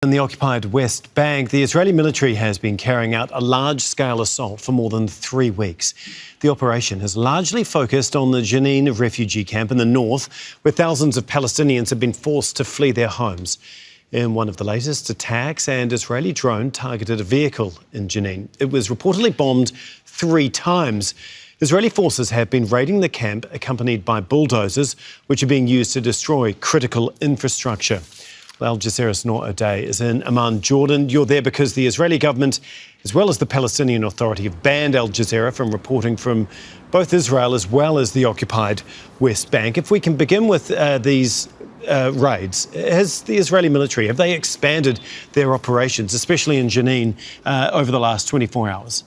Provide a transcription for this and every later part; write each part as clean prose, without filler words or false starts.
In the occupied West Bank, the Israeli military has been carrying out a large-scale assault for more than 3 weeks. The operation has largely focused on the Jenin refugee camp in the north, where thousands of Palestinians have been forced to flee their homes. In one of the latest attacks, an Israeli drone targeted a vehicle in Jenin. It was reportedly bombed 3 times. Israeli forces have been raiding the camp, accompanied by bulldozers, which are being used to destroy critical infrastructure. Al Jazeera's Nour Odeh is in Amman, Jordan. You're there because the Israeli government, as well as the Palestinian Authority, have banned Al Jazeera from reporting from both Israel as well as the occupied West Bank. If we can begin with these raids, has the Israeli military, have they expanded their operations, especially in Jenin, over the last 24 hours?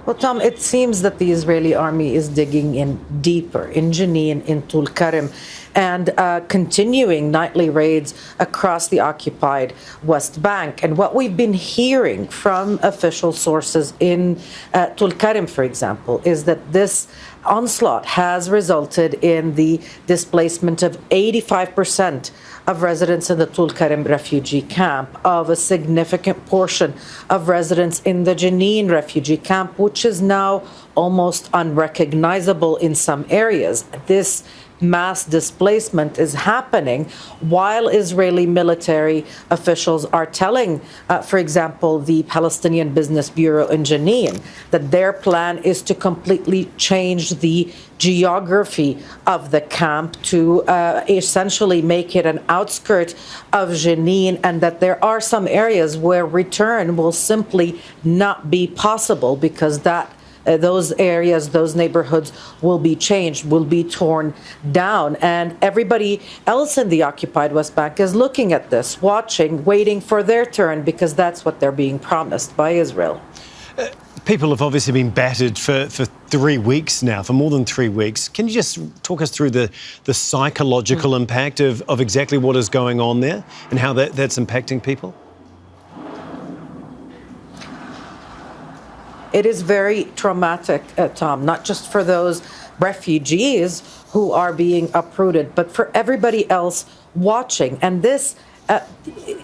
Well, Tom, it seems that the Israeli army is digging in deeper in Jenin, in Tulkarem, and continuing nightly raids across the occupied West Bank. And what we've been hearing from official sources in Tulkarem, for example, is that this onslaught has resulted in the displacement of 85% of residents in the Tulkarem refugee camp, of a significant portion of residents in the Jenin refugee camp, which is now almost unrecognizable in some areas. This mass displacement is happening while Israeli military officials are telling, for example, the Palestinian Business Bureau in Jenin, that their plan is to completely change the geography of the camp to essentially make it an outskirt of Jenin, and that there are some areas where return will simply not be possible because those areas, those neighborhoods will be changed, will be torn down. And everybody else in the occupied West Bank is looking at this, watching, waiting for their turn, because that's what they're being promised by Israel. People have obviously been battered for 3 weeks now, for more than 3 weeks. Can you just talk us through the psychological impact of exactly what is going on there and how that's impacting people? It is very traumatic, Tom, not just for those refugees who are being uprooted, but for everybody else watching. And this,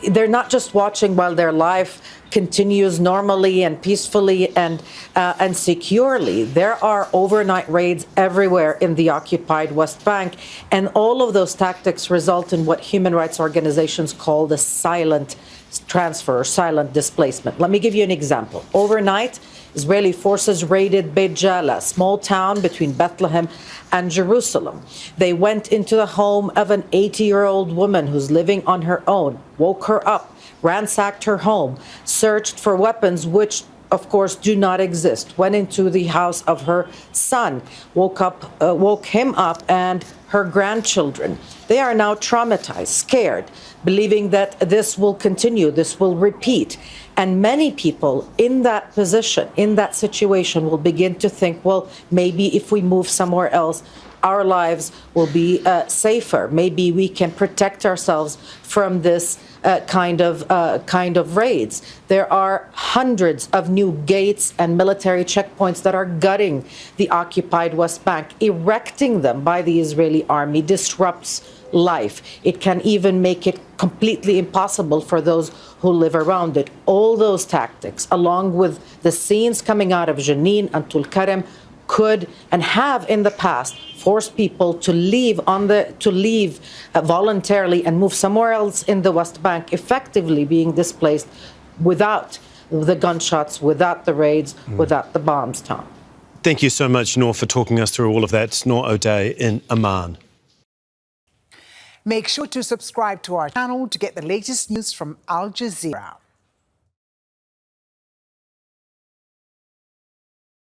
they're not just watching while their life continues normally and peacefully and securely. There are overnight raids everywhere in the occupied West Bank, and all of those tactics result in what human rights organizations call the silent transfer, silent displacement. Let me give you an example. Overnight, Israeli forces raided Beit Jala, a small town between Bethlehem and Jerusalem. They went into the home of an 80-year-old woman who's living on her own, woke her up, ransacked her home, searched for weapons which, of course, do not exist, went into the house of her son, woke him up and her grandchildren. They are now traumatized, scared, believing that this will continue, this will repeat. And many people in that position, in that situation, will begin to think, well, maybe if we move somewhere else, our lives will be safer. Maybe we can protect ourselves from this kind of raids. There are hundreds of new gates and military checkpoints that are gutting the occupied West Bank. Erecting them by the Israeli army disrupts life. It can even make it completely impossible for those who live around it. All those tactics, along with the scenes coming out of Jenin and Tulkarem, could and have in the past forced people to leave voluntarily and move somewhere else in the West Bank, effectively being displaced without the gunshots, without the raids, without the bombs, Tom. Thank you so much, Nour, for talking us through all of that. It's Nour Odeh in Amman. Make sure to subscribe to our channel to get the latest news from Al Jazeera.